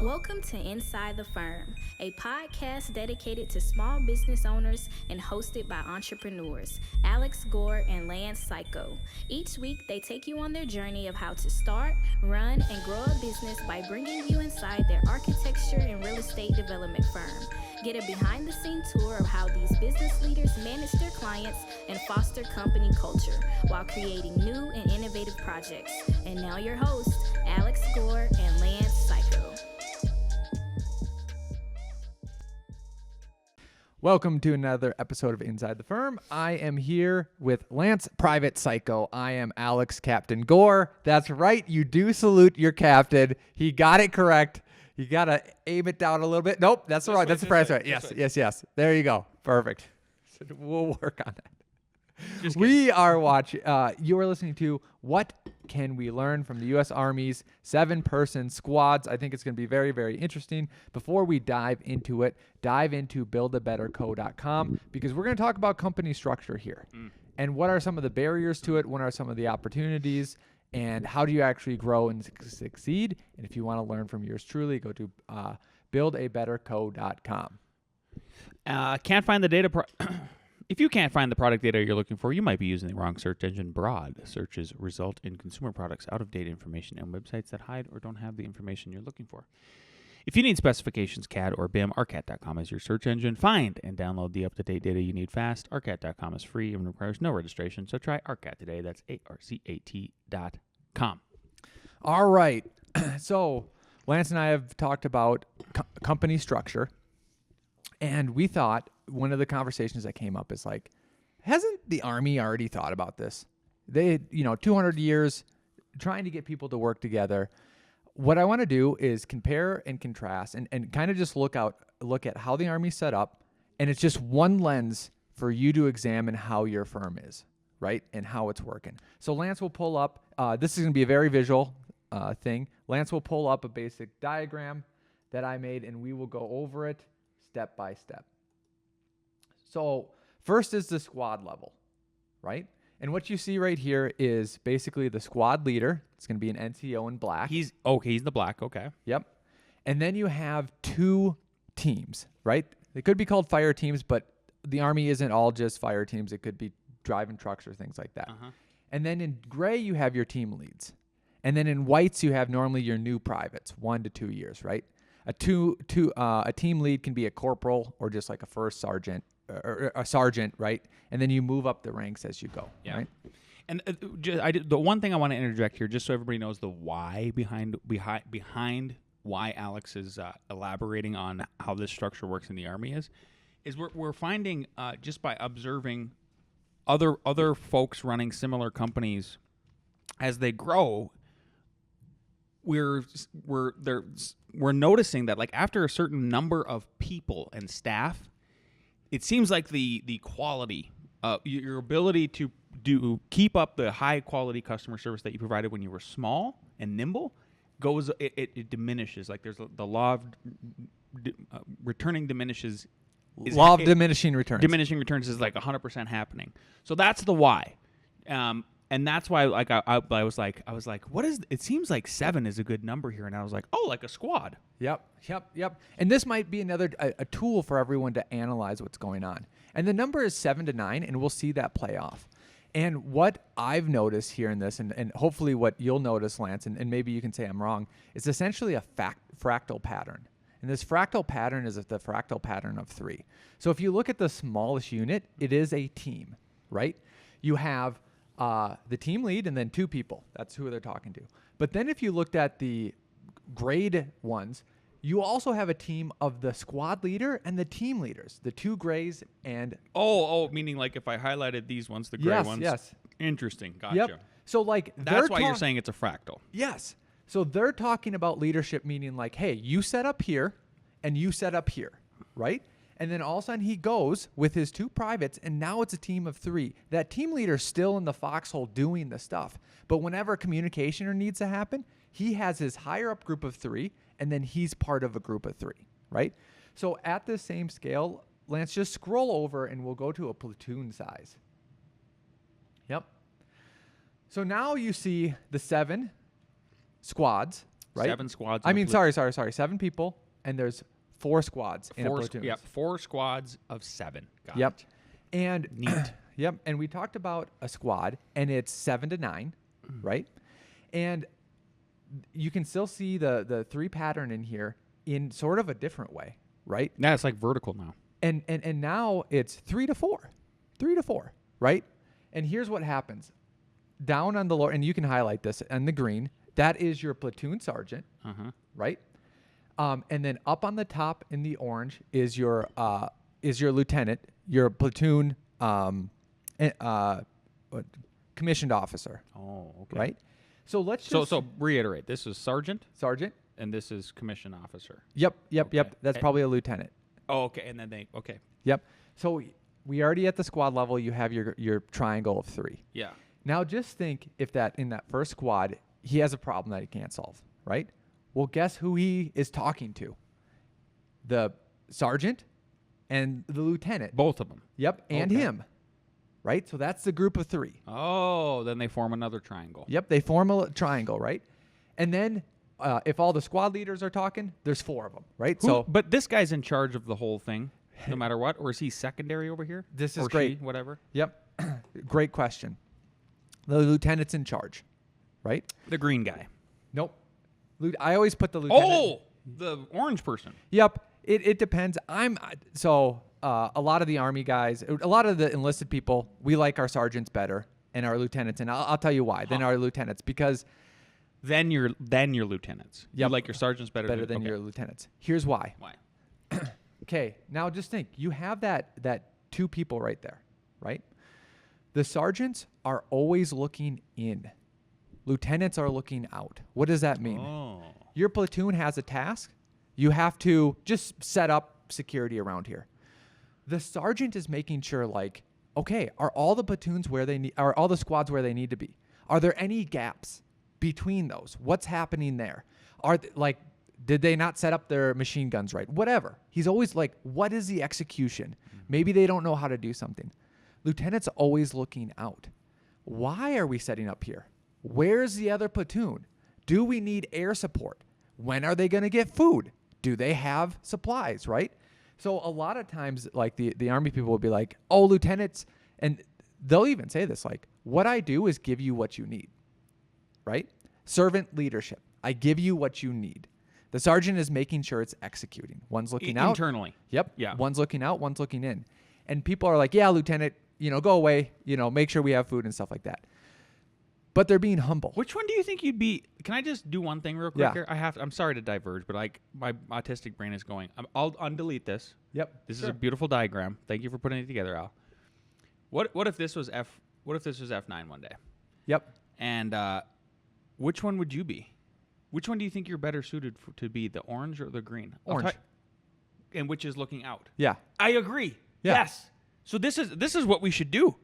Welcome to Inside the Firm, a podcast dedicated to small business owners and hosted by entrepreneurs, Alex Gore and Lance Cayko. Each week, they take you on their journey of how to start, run, and grow a business by bringing you inside their architecture and real estate development firm. Get a behind-the-scenes tour of how these business leaders manage their clients and foster company culture while creating new and innovative projects. And now your hosts, Alex Gore and Lance Cayko. Welcome to another episode of Inside the Firm. I am here with Lance Private Cayko. I am Alex Captain Gore. That's right. You do salute your captain. He got it correct. You got to aim it down a little bit. Nope, that's wrong. That's the price right. Yes. There you go. Perfect. We'll work on that. We are watching, you are listening to What Can We Learn from the U.S. Army's 7-person squads. I think it's going to be very, very interesting. Before we dive into it, dive into buildabetterco.com because we're going to talk about company structure here. And what are some of the barriers to it? What are some of the opportunities? And how do you actually grow and succeed? And if you want to learn from yours truly, go to buildabetterco.com. Can't find the data. If you can't find the product data you're looking for, you might be using the wrong search engine. Broad searches result in consumer products, out-of-date information, and websites that hide or don't have the information you're looking for. If you need specifications, CAD or BIM, arcat.com is your search engine. Find and download the up-to-date data you need fast. Arcat.com is free and requires no registration, so try Arcat today. That's arcat.com. All right. So Lance and I have talked about company structure, and we thought one of the conversations that came up is like, hasn't the Army already thought about this? They, 200 years trying to get people to work together. What I want to do is compare and contrast and kind of just look at how the Army's set up, and it's just one lens for you to examine how your firm is, right, and how it's working. So Lance will pull up, this is going to be a very visual thing. Lance will pull up a basic diagram that I made, and we will go over it step by step. So first is the squad level, right? And what you see right here is basically the squad leader. It's going to be an NCO in black. He's in the black, okay. Yep. And then you have 2 teams, right? They could be called fire teams, but the Army isn't all just fire teams. It could be driving trucks or things like that. And then in gray, you have your team leads. And then in whites, you have normally your new privates, 1 to 2 years, right? A team lead can be a corporal or just like a first sergeant or a sergeant, right? And then you move up the ranks as you go, right? And the one thing I want to interject here, just so everybody knows the why behind why Alex is elaborating on how this structure works in the Army is we're finding just by observing other folks running similar companies as they grow, we're noticing that like after a certain number of people and staff, it seems like the quality, your ability to keep up the high quality customer service that you provided when you were small and nimble it diminishes. Like there's the law of returning diminishes. Law of diminishing returns. Diminishing returns is like 100% happening. So that's the why. And that's why, like, I was like, what is? It seems like 7 is a good number here, and I was like, oh, like a squad. Yep. And this might be another a tool for everyone to analyze what's going on. And the number is 7 to 9, and we'll see that play off. And what I've noticed here in this, and hopefully what you'll notice, Lance, and maybe you can say I'm wrong, is essentially a fractal pattern. And this fractal pattern is the fractal pattern of 3. So if you look at the smallest unit, it is a team, right? You have the team lead and then 2 people. That's who they're talking to. But then if you looked at the grade ones, you also have a team of the squad leader and the team leaders, the 2 grays and... Oh, meaning like if I highlighted these ones, the gray ones? Yes. Interesting. Gotcha. Yep. So like... That's why you're saying it's a fractal. Yes. So they're talking about leadership, meaning like, hey, you set up here and you set up here, right? And then all of a sudden he goes with his 2 privates, and now it's a team of 3. That team leader's still in the foxhole doing the stuff. But whenever communication needs to happen, he has his higher up group of 3, and then he's part of a group of 3, right? So at the same scale, Lance, just scroll over and we'll go to a platoon size. Yep. So now you see the 7 squads, right? 7 squads. I in a mean, platoon. sorry. 7 people, and there's 4 squads in a platoon. Yep, 4 squads of 7. Got Yep. it. And Neat. yep. And we talked about a squad, and it's 7 to 9, right? And you can still see the 3 pattern in here in sort of a different way, right? Yeah, it's like vertical now. And now it's 3 to 4, 3 to 4, right? And here's what happens. Down on the lower, and you can highlight this on the green. That is your platoon sergeant, right? And then up on the top in the orange is your lieutenant, your platoon commissioned officer, Oh, okay. right? So let's just So reiterate. This is sergeant, sergeant. and this is commissioned officer. Yep. Okay. That's probably a lieutenant. Oh, okay. And then okay. Yep. So we already at the squad level. You have your triangle of 3. Yeah. Now just think if that in that first squad he has a problem that he can't solve, right? Well, guess who he is talking to? The sergeant and the lieutenant. Both of them. Yep, and Okay. him. Right? So that's the group of 3. Oh, then they form another triangle. Yep, they form a triangle, right? And then if all the squad leaders are talking, there's 4 of them, right? But this guy's in charge of the whole thing, no matter what, or is he secondary over here? This is or great. She, whatever. Yep. Great question. The lieutenant's in charge, right? The green guy. Nope. I always put the lieutenant. Oh, the orange person. Yep. It depends. A lot of the Army guys, a lot of the enlisted people, we like our sergeants better and our lieutenants, and I'll tell you why. Than our lieutenants, because Then your lieutenants. You Yep. like your sergeants better than okay. your lieutenants. Here's why. Why? Okay, now just think. You have that 2 people right there, right? The sergeants are always looking in. Lieutenants are looking out. What does that mean? Oh. Your platoon has a task. You have to just set up security around here. The sergeant is making sure, like, okay, are all the platoons where they need, are all the squads where they need to be? Are there any gaps between those? What's happening there? Did they not set up their machine guns right? Whatever. He's always like, what is the execution? Maybe they don't know how to do something. Lieutenant's always looking out. Why are we setting up here? Where's the other platoon? Do we need air support? When are they going to get food? Do they have supplies, right? So a lot of times, like the Army people will be like, oh, lieutenants, and they'll even say this, like, what I do is give you what you need, right? Servant leadership. I give you what you need. The sergeant is making sure it's executing. One's looking out. Internally. Yep. Yeah. One's looking out, one's looking in. And people are like, yeah, lieutenant, go away, make sure we have food and stuff like that. But they're being humble. Which one do you think you'd be? Can I just do one thing real quick Yeah. here? I'm sorry to diverge, but my autistic brain is going. I'll undelete this. Yep. This is a beautiful diagram. Thank you for putting it together, Al. What if this was F9 one day? Yep. And which one would you be? Which one do you think you're better suited to be, the orange or the green? Orange. And which is looking out? Yeah. I agree. Yeah. Yes. So this is what we should do.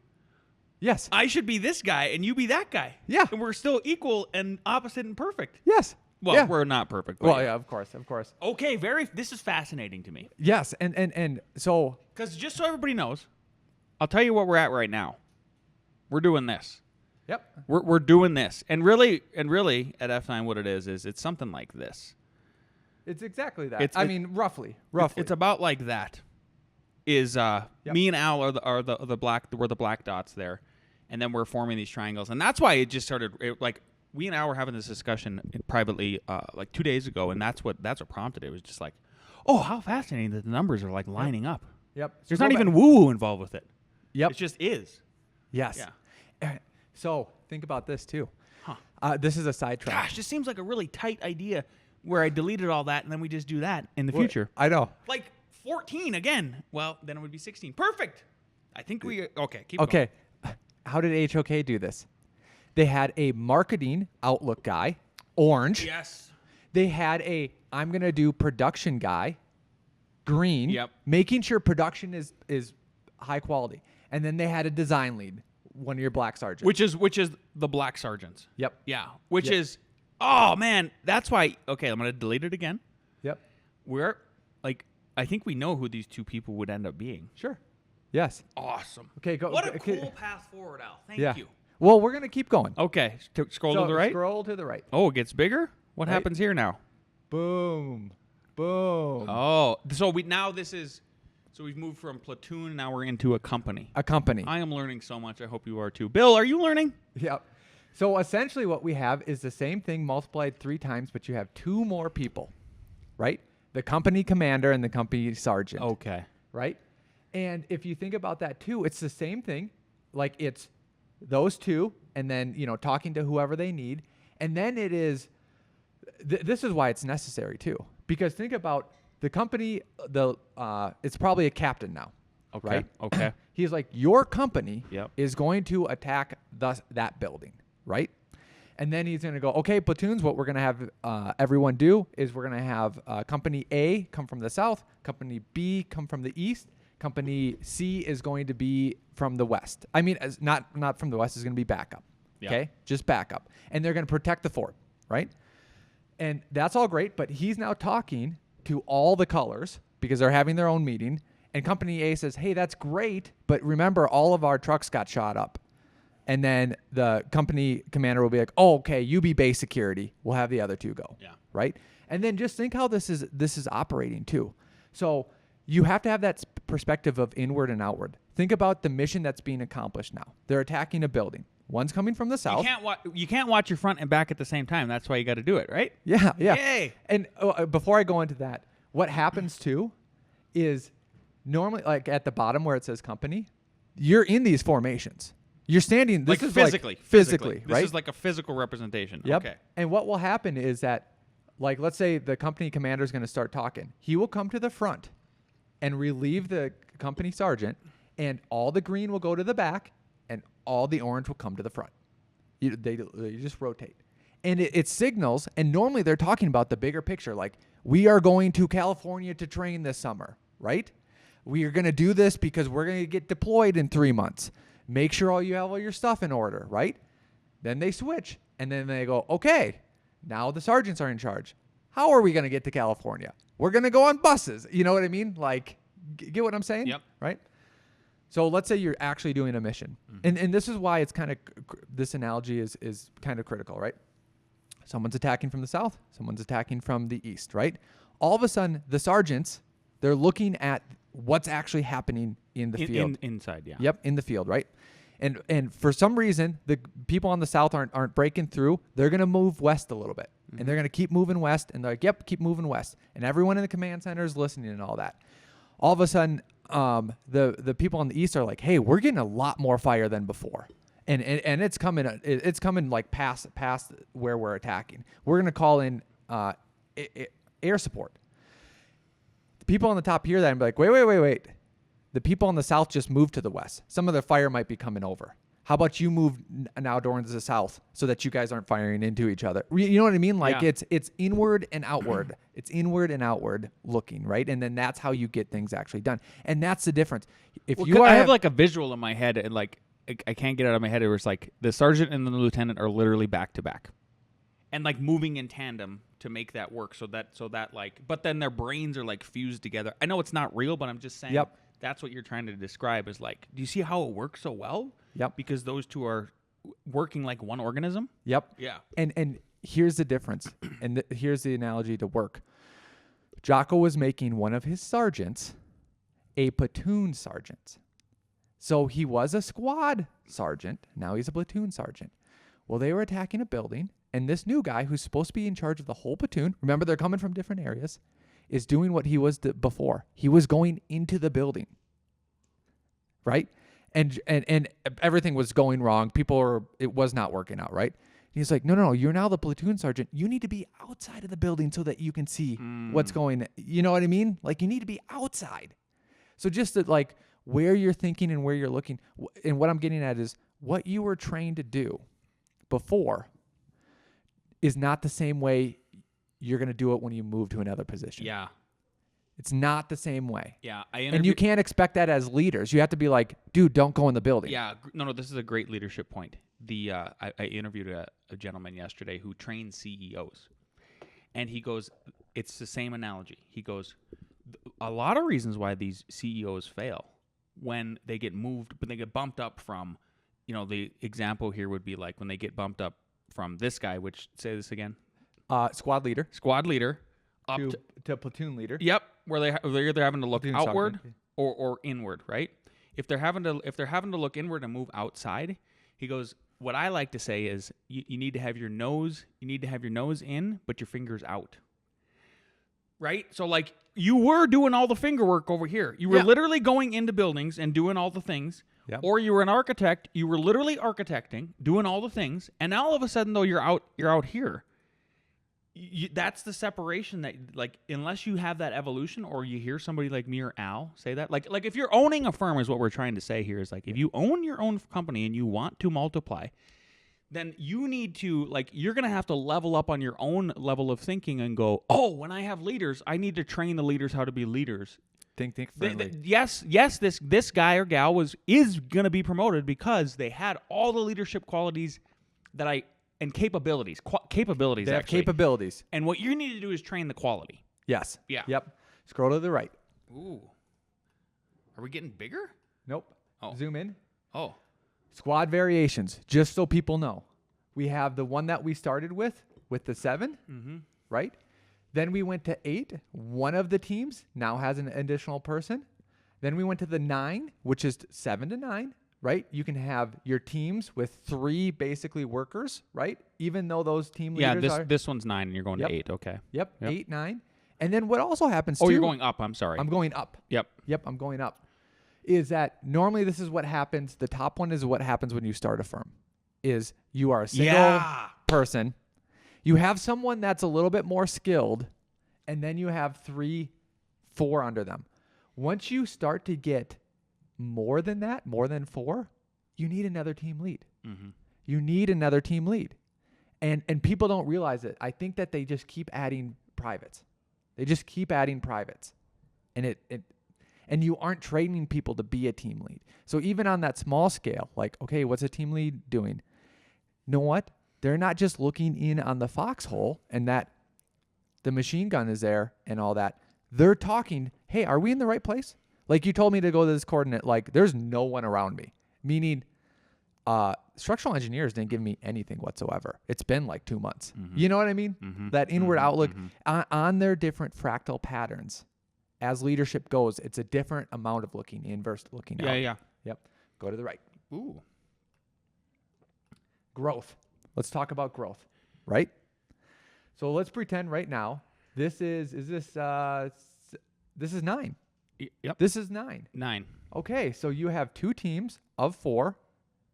Yes. I should be this guy and you be that guy. Yeah. And we're still equal and opposite and perfect. Yes. Well, yeah. we're not perfect. But Well, yeah, of course. Okay, this is fascinating to me. Yes, and so Because just so everybody knows, I'll tell you what we're at right now. We're doing this. yep. We're doing this. And really at F9 what it is it's something like this. It's exactly that. Roughly. It's about like that. Is me and Al are the black, we're the black dots there, and then we're forming these triangles, and that's why it just started. We and Al were having this discussion privately like 2 days ago, and that's what prompted it. It was just like, oh, how fascinating that the numbers are like lining up. Yep. So There's go not back. even woo-woo involved with it. Yep. It just is. Yes. Yeah. So think about this too. This is a sidetrack. Gosh, this seems like a really tight idea where I deleted all that and then we just do that in the future. I know. Like 14 again. Well, then it would be 16. Perfect. I think we okay. Keep going. Okay. How did HOK do this? They had a marketing outlook guy, orange. Yes. They had I'm going to do production guy, green. Yep. Making sure production is high quality. And then they had a design lead, one of your black sergeants. Which is the black sergeants. Yep. Yeah. Which Yep. is oh man, that's why. Okay, I'm gonna delete it again. Yep. We're like, I think we know who these 2 people would end up being. Sure. Yes. Awesome. Okay, go. What a okay. cool path forward, Al. Thank Yeah. you. Well, we're going to keep going. Okay, scroll So to the right. Scroll to the right. Oh, it gets bigger. What Right? happens here now? Boom. Boom. Oh, so we've moved from platoon, now we're into a company. A company. I am learning so much. I hope you are too. Bill, are you learning? Yep. So essentially what we have is the same thing multiplied 3 times, but you have 2 more people, right? The company commander and the company sergeant. Okay. Right? And if you think about that too, it's the same thing. Like it's those 2 and then, talking to whoever they need. And then it is, this is why it's necessary too. Because think about the company, it's probably a captain now. Okay. Right? Okay. He's like, your company Yep. is going to attack that building, right? And then he's going to go, okay, platoons, what we're going to have everyone do is we're going to have Company A come from the south, Company B come from the east, Company C is going to be from the west. I mean, not from the west, is going to be backup, Yep. okay? Just backup. And they're going to protect the fort, right? And that's all great, but he's now talking to all the colors because they're having their own meeting. And Company A says, hey, that's great, but remember, all of our trucks got shot up. And then the company commander will be like, oh, okay, you be base security. We'll have the other 2 go. Yeah. Right? And then just think how this is operating too. So you have to have that perspective of inward and outward. Think about the mission that's being accomplished now. They're attacking a building. One's coming from the south. You can't watch your front and back at the same time. That's why you got to do it, right? Yeah, yeah. Yay. And before I go into that, what happens too is normally, like at the bottom where it says company, you're in these formations. You're standing. This Like is physically. physically, right? This is like a physical representation. Yep. Okay. And what will happen is that, like, let's say the company commander is going to start talking. He will come to the front and relieve the company sergeant, and all the green will go to the back, and all the orange will come to the front. You just rotate. And it signals, and normally they're talking about the bigger picture, like, we are going to California to train this summer, right? We are going to do this because we're going to get deployed in 3 months. Make sure you have all your stuff in order, right? Then they switch, and then they go, okay, now the sergeants are in charge. How are we going to get to California? We're going to go on buses. You know what I mean? Like, get what I'm saying? Yep. Right? So let's say you're actually doing a mission. And this is why it's kind of, this analogy is kind of critical, right? Someone's attacking from the south. Someone's attacking from the east, right? All of a sudden, the sergeants, they're looking at what's actually happening in the field. Inside, yeah. Yep, in the field, right? And for some reason, the people on the south aren't breaking through. They're going to move west a little bit. And they're going to keep moving west. And they're like, yep, keep moving west. And everyone in the command center is listening and all that. All of a sudden, the people on the east are like, hey, we're getting a lot more fire than before. And it's coming like past where we're attacking. We're going to call in air support. The people on the top hear that and be like, wait. The people on the south just moved to the west. Some of the fire might be coming over. How about you move now towards the south so that you guys aren't firing into each other? You know what I mean? Like Yeah. it's inward and outward. It's inward and outward looking, right? And then that's how you get things actually done. And that's the difference. I have like a visual in my head, and like I can't get it out of my head. It was like the sergeant and the lieutenant are literally back to back, and like moving in tandem to make that work. So that like, but then their brains are like fused together. I know it's not real, but I'm just saying. Yep. That's what you're trying to describe is like, do you see how it works so well? Yep. Because those two are working like one organism. Yep. Yeah. And here's the difference. And here's the analogy to work. Jocko was making one of his sergeants a platoon sergeant. So he was a squad sergeant. Now he's a platoon sergeant. Well, they were attacking a building, and this new guy who's supposed to be in charge of the whole platoon, remember they're coming from different areas, is doing what he was before. He was going into the building, right? And everything was going wrong. It was not working out, right? And he's like, no, you're now the platoon sergeant. You need to be outside of the building so that you can see what's going. You know what I mean? Like you need to be outside. So just that, like where you're thinking and where you're looking, and what I'm getting at is what you were trained to do before is not the same way you're going to do it when you move to another position. Yeah. It's not the same way. Yeah. And you can't expect that as leaders. You have to be like, dude, don't go in the building. Yeah. No, this is a great leadership point. I interviewed a gentleman yesterday who trains CEOs. And he goes, it's the same analogy. He goes, a lot of reasons why these CEOs fail when they get bumped up from, the example here would be like when they get bumped up from this guy, which, say this again. Squad leader Squad leader. Up to platoon leader. Yep, where they're either having to look Platoon outward sergeant. or inward, right? If they're having to look inward and move outside, he goes, what I like to say is you need to have your nose in, but your fingers out. Right? So like you were doing all the finger work over here. You were literally going into buildings and doing all the things. Yep. Or you were an architect, you were literally architecting, doing all the things, and now all of a sudden though you're out here. That's the separation that, like, unless you have that evolution or you hear somebody like me or Al say that, like if you're owning a firm is what we're trying to say here is like, if you own your own company and you want to multiply, then you need to, like, you're going to have to level up on your own level of thinking and go, oh, when I have leaders, I need to train the leaders how to be leaders. Think friendly. Yes, this guy or gal is going to be promoted because they had all the leadership qualities and capabilities. Capabilities, They have actually. capabilities. And what you need to do is train the quality. Yes. Yeah. Yep. Scroll to the right. Ooh. Are we getting bigger? Nope. Oh. Zoom in. Oh. Squad variations, just so people know. We have the one that we started with the 7, right? Then we went to 8. One of the teams now has an additional person. Then we went to the 9, which is 7 to 9, right? You can have your teams with 3 basically workers, right? Even though those team leaders are... this one's 9 and you're going to 8. Okay. Yep, 8, 9. And then what also happens Oh, too... you're going up. I'm sorry. I'm going up. Yep. Yep, I'm going up. Is that normally this is what happens. The top one is what happens when you start a firm. Is you are a single person. You have someone that's a little bit more skilled, and then you have 3, 4 under them. Once you start to get more than that, more than 4, you need another team lead. You need another team lead. And people don't realize it. I think that they just keep adding privates. They just keep adding privates. And you aren't training people to be a team lead. So even on that small scale, like, okay, what's a team lead doing? You know what? They're not just looking in on the foxhole and that the machine gun is there and all that. They're talking, hey, are we in the right place? Like you told me to go to this coordinate, like there's no one around me. Meaning structural engineers didn't give me anything whatsoever. It's been like 2 months. You know what I mean? That inward outlook on their different fractal patterns. As leadership goes, it's a different amount of looking in versus looking out. Yeah. Yep. Go to the right. Ooh. Growth. Let's talk about growth, right? So let's pretend right now this is 9. Yep. This is 9. 9. Okay, so you have 2 teams of 4,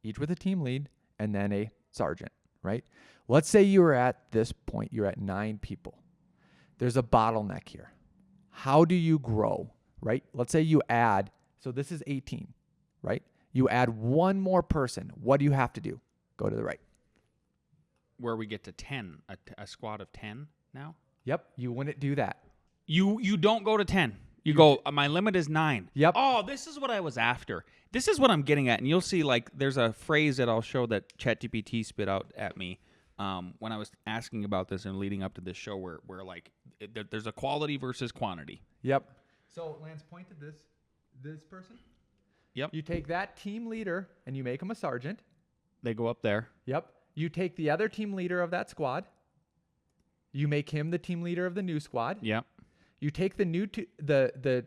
each with a team lead and then a sergeant, right? Let's say you are at this point, you're at 9 people. There's a bottleneck here. How do you grow, right? Let's say you add, so this is 18, right? You add 1 more person. What do you have to do? Go to the right. Where we get to 10, a squad of 10 now? Yep, you wouldn't do that. You don't go to 10. You go, my limit is 9. Yep. Oh, this is what I was after. This is what I'm getting at. And you'll see, like, there's a phrase that I'll show that ChatGPT spit out at me when I was asking about this and leading up to this show where like, there's a quality versus quantity. Yep. So Lance, point to this person. Yep. You take that team leader and you make him a sergeant. They go up there. Yep. You take the other team leader of that squad. You make him the team leader of the new squad. Yep. You take the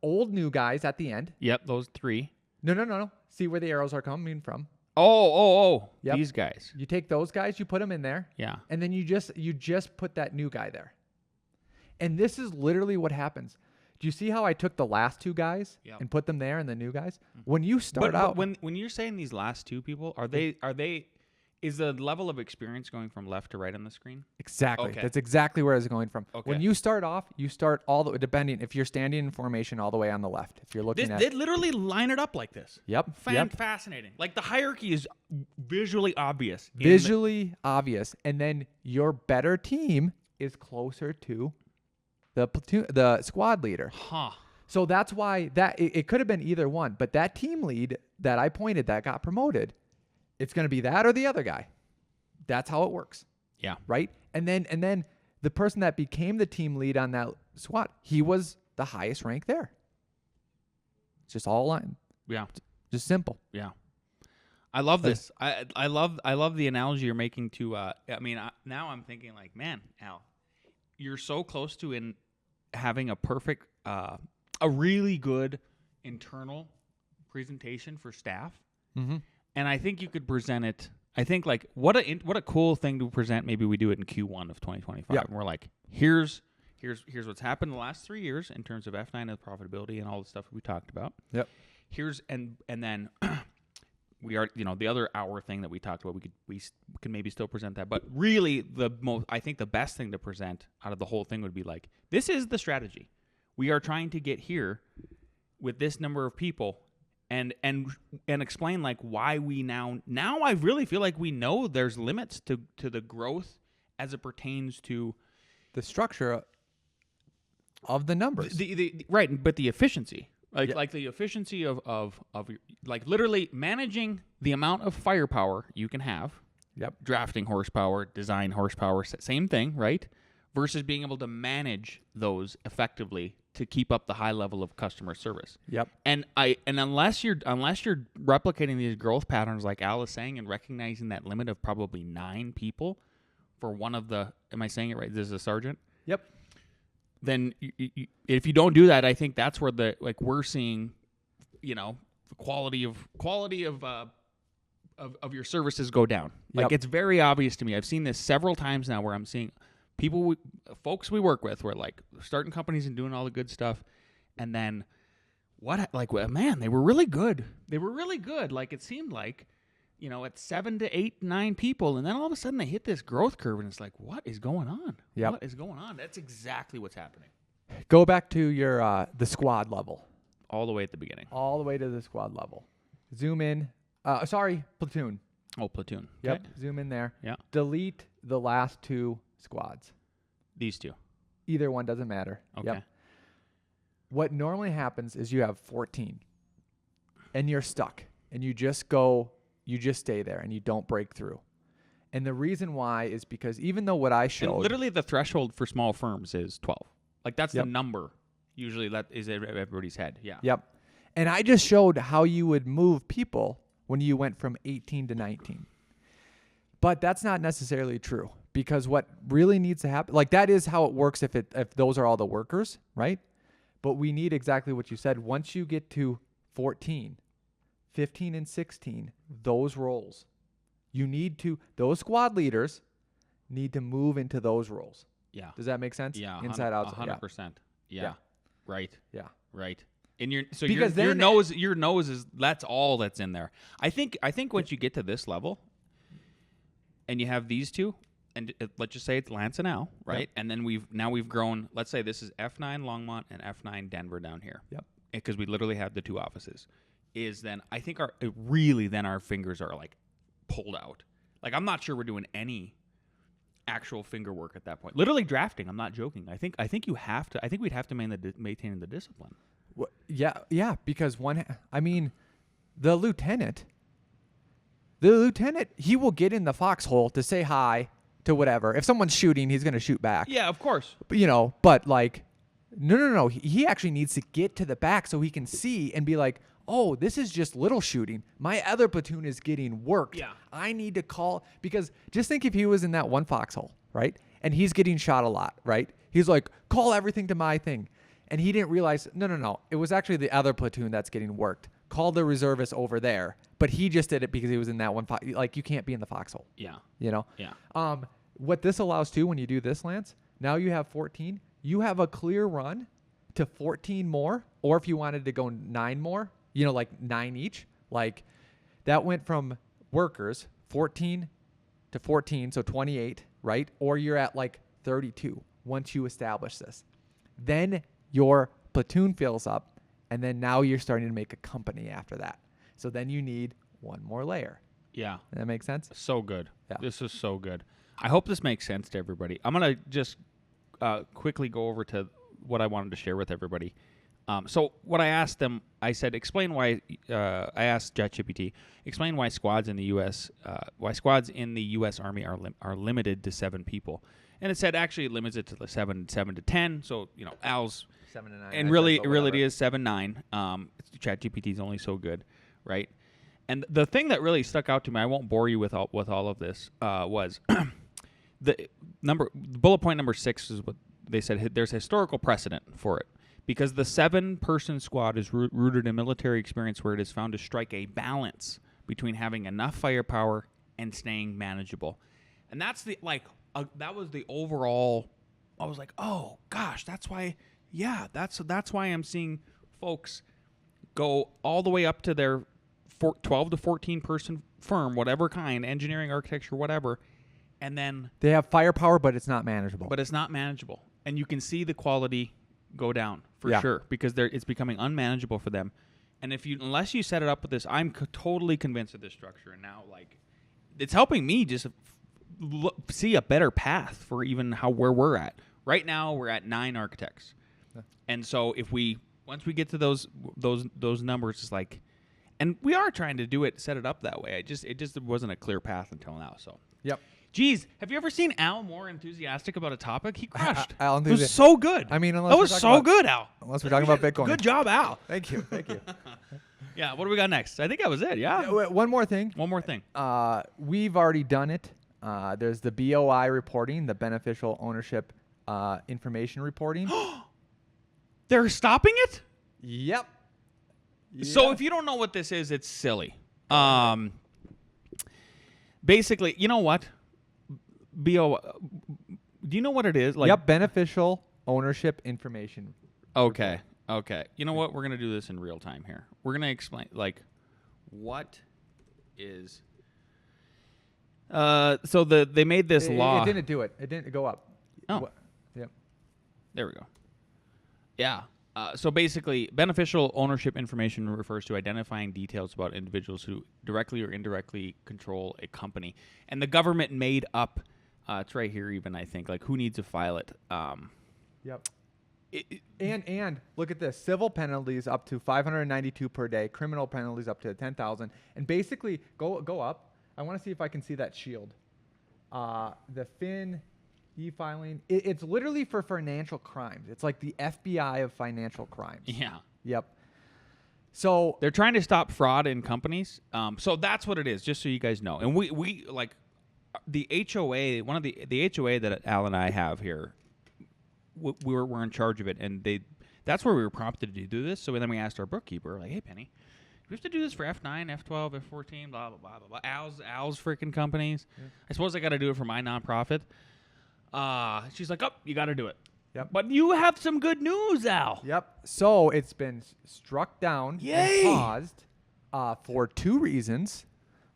old new guys at the end. Yep, those 3. No. See where the arrows are coming from. Oh. Yep. These guys. You take those guys, you put them in there. Yeah. And then you just put that new guy there. And this is literally what happens. Do you see how I took the last 2 guys and put them there and the new guys? When you start out, when you're saying these last 2 people, are they is the level of experience going from left to right on the screen? Exactly. Okay. That's exactly where it's going from. Okay. When you start off, you start all the depending if you're standing in formation all the way on the left. If you're looking at They literally line it up like this. Yep. Fascinating. Like the hierarchy is visually obvious. Obvious. And then your better team is closer to the squad leader. Huh. So that's why it could have been either one, but that team lead that I pointed that got promoted, it's going to be that or the other guy. That's how it works. Yeah. Right? And then the person that became the team lead on that squad, he was the highest rank there. It's just all line. Yeah. Just simple. Yeah. I love this. I love the analogy you're making to. Now I'm thinking like, man, Al, you're so close to having a perfect, a really good internal presentation for staff, Mm-hmm. and I think you could present it. I think like what a cool thing to present. Maybe we do it in Q1 of 2025. Yeah. And we're like, here's what's happened the last 3 years in terms of F9 and profitability and all the stuff we talked about. Yep. Here's and then we are the other hour thing that we talked about. We can maybe still present that, but really I think the best thing to present out of the whole thing would be like, this is the strategy. We are trying to get here with this number of people. And explain like why we now I really feel like we know there's limits to the growth as it pertains to The structure of the numbers. the right, but the efficiency Yeah. like the efficiency of your, like literally managing the amount of firepower you can have. Yep. Drafting horsepower, design horsepower, same thing, right? Versus being able to manage those effectively to keep up the high level of customer service. Yep. And unless you're replicating these growth patterns like Al is saying and recognizing that limit of probably 9 people for one of the, am I saying it right? This is a sergeant. Yep. Then if you don't do that, I think that's where we're seeing, the quality of your services go down. Like Yep. it's very obvious to me. I've seen this several times now where I'm seeing folks we work with, were like starting companies and doing all the good stuff, and then man, they were really good. Like it seemed like, at 7 to 8, 9 people, and then all of a sudden they hit this growth curve, and it's like, what is going on? Yep. What is going on? That's exactly what's happening. Go back to your the squad level. All the way at the beginning. All the way to the squad level. Zoom in. Platoon. Oh, platoon. Yep. Okay. Zoom in there. Yeah. Delete the last 2 squads. These two. Either one doesn't matter. Okay. Yep. What normally happens is you have 14 and you're stuck and you just stay there and you don't break through. And the reason why is because even though what I showed, And literally the threshold for small firms is 12. Like that's Yep. the number usually that is in everybody's head. Yeah. Yep. And I just showed how you would move people when you went from 18 to 19. But that's not necessarily true, because what really needs to happen, like that is how it works if those are all the workers, right? But we need exactly what you said. Once you get to 14, 15, and 16, those roles, those squad leaders need to move into those roles. Yeah. Does that make sense? Yeah. Inside, outside. 100%. Yeah. Right. Yeah. Right. And your Because nose is that's all that's in there. I think once you get to this level and you have these two, and let's just say it's Lance and Al, right? Yep. And then we've grown, let's say this is F9 Longmont and F9 Denver down here. Yep. Because we literally have the 2 offices. Is then I think our fingers are like pulled out. Like I'm not sure we're doing any actual finger work at that point. Literally drafting, I'm not joking. I think we'd have to maintain the discipline. Yeah, because the lieutenant, he will get in the foxhole to say hi to whatever. If someone's shooting, he's going to shoot back. Yeah, of course. But like, no. He actually needs to get to the back so he can see and be like, oh, this is just little shooting. My other platoon is getting worked. Yeah. I need to call, because just think if he was in that one foxhole, right? And he's getting shot a lot, right? He's like, call everything to my thing. And he didn't realize, no. It was actually the other platoon that's getting worked. Call the reservist over there. But he just did it because he was in that one. Like, you can't be in the foxhole. Yeah. Yeah. Yeah. What this allows too, when you do this, Lance, now you have 14. You have a clear run to 14 more. Or if you wanted to go 9 more, like 9 each. Like, that went from workers, 14 to 14, so 28, right? Or you're at like 32 once you establish this. Then your platoon fills up, and then now you're starting to make a company after that. So then you need one more layer. Yeah. Does that make sense? So good. Yeah. This is so good. I hope this makes sense to everybody. I'm going to just quickly go over to what I wanted to share with everybody. So what I asked them, I said, explain why, I asked ChatGPT, explain why squads in the U.S. Army are limited to 7 people. And it said actually it limits it to the 7 to 10. So, Al's 7 to 9. and really it is 7-9. ChatGPT is only so good, right? And the thing that really stuck out to me, I won't bore you with all of this, was the bullet point number 6 is what they said. There's historical precedent for it because the 7-person squad is rooted in military experience where it is found to strike a balance between having enough firepower and staying manageable. And that's that was the overall. I was like, oh gosh, that's why. Yeah, that's why I'm seeing folks go all the way up to their 12 to 14 person firm, whatever kind, engineering, architecture, whatever, and then They have firepower, but it's not manageable. but it's not manageable, and you can see the quality go down for sure because it's becoming unmanageable for them. And unless you set it up with this, I'm totally convinced of this structure, and now it's helping me just see a better path for even where we're at. Right now, we're at 9 architects, and so once we get to those numbers, it's like. And we are trying to set it up that way. It just wasn't a clear path until now. So, yep. Geez, have you ever seen Al more enthusiastic about a topic? He crushed. Al it was so good. I mean, that was so good, Al. Unless we're talking about Bitcoin. Good job, Al. Thank you. Yeah. What do we got next? I think that was it. Yeah. One more thing. We've already done it. There's the BOI reporting, the beneficial ownership information reporting. They're stopping it? Yep. So if you don't know what this is, it's silly. Basically, you know what? Do you know what it is? Beneficial ownership information. Okay. You know what? We're going to do this in real time here. We're going to explain, what is... So they made this law... It didn't do it. It didn't go up. Oh. Yep. There we go. Yeah. So basically, beneficial ownership information refers to identifying details about individuals who directly or indirectly control a company. And the government made up, it's right here even, I think, who needs to file it. Yep. And look at this. Civil penalties up to $592 per day. Criminal penalties up to $10,000. And basically, go up. I want to see if I can see that shield. The FIN... E-filing. It's literally for financial crimes. It's like the FBI of financial crimes. Yeah. Yep. So they're trying to stop fraud in companies. So that's what it is, just so you guys know. And we the HOA, one of the HOA that Al and I have here, we're in charge of it, and that's where we were prompted to do this. So then we asked our bookkeeper, hey, Penny, do we have to do this for F9, F12, F14, blah, blah, blah, blah, blah. Al's freaking companies. Yeah. I suppose I got to do it for my nonprofit. She's like, you got to do it. Yep. But you have some good news, Al. Yep. So it's been struck down and paused for 2 reasons.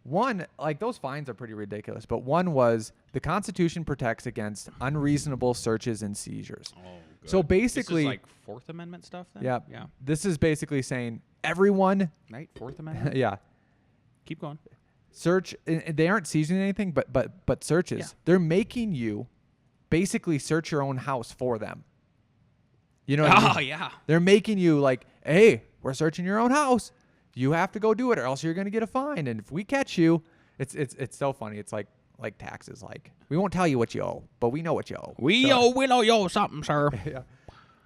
One, those fines are pretty ridiculous, but one was the Constitution protects against unreasonable searches and seizures. Oh, good. So basically... This is Fourth Amendment stuff then? Yep. Yeah. This is basically saying everyone... Right? Fourth Amendment? Yeah. Keep going. Search... They aren't seizing anything, but searches. Yeah. They're making you... basically search your own house for them. You know what I mean? Yeah. They're making you hey, we're searching your own house. You have to go do it or else you're going to get a fine. And if we catch you, it's so funny. It's like taxes. We won't tell you what you owe, but we know what you owe. We know you owe something, sir. Yeah.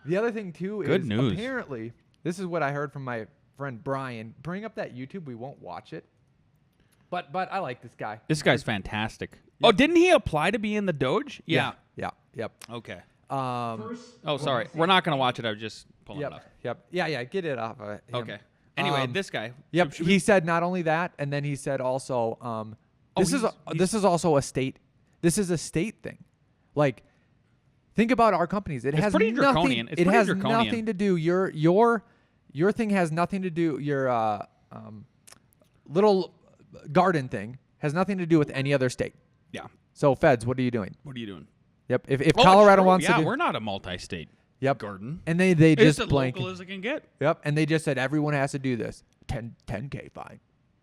The other thing, too, Good is news. Apparently, this is what I heard from my friend Brian. Bring up that YouTube. We won't watch it. But I like this guy. This guy's fantastic. Yep. Oh, didn't he apply to be in the Doge? Yeah. Yep. Okay. Sorry. We're not going to watch it. I was just pulling it up. Yep. Yeah. Get it off of him. Okay. Anyway, this guy. Yep. He said not only that, and then he said also, this is also a state. This is a state thing. Think about our companies. It has pretty nothing. draconian. It has nothing to do. Your thing has nothing to do. Your little garden thing has nothing to do with any other state. Yeah. So feds, what are you doing? What are you doing? Yep. If Colorado wants to do, we're not a multi-state garden. And they just as local as it can get. Yep. And they just said everyone has to do this. 10K fine.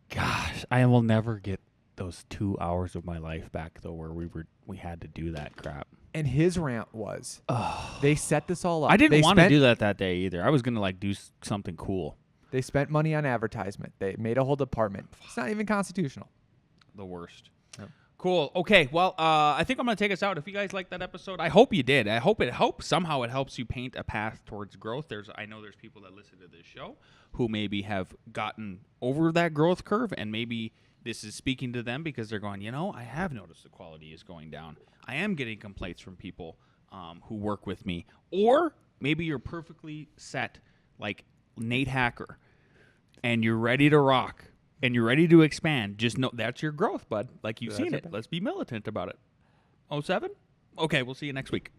Gosh, I will never get those 2 hours of my life back though, where we had to do that crap. And his rant was, they set this all up. I didn't want to do that day either. I was gonna do something cool. They spent money on advertisement. They made a whole department. It's not even constitutional. The worst. Yep. Cool. Okay. Well, I think I'm going to take us out. If you guys liked that episode, I hope you did. I hope it helps. Somehow it helps you paint a path towards growth. I know there's people that listen to this show who maybe have gotten over that growth curve, and maybe this is speaking to them because they're going, I have noticed the quality is going down. I am getting complaints from people who work with me. Or maybe you're perfectly set like Nate Hacker, and you're ready to rock. And you're ready to expand. Just know that's your growth, bud. Like you've seen it. Let's be militant about it. 07? Okay, we'll see you next week.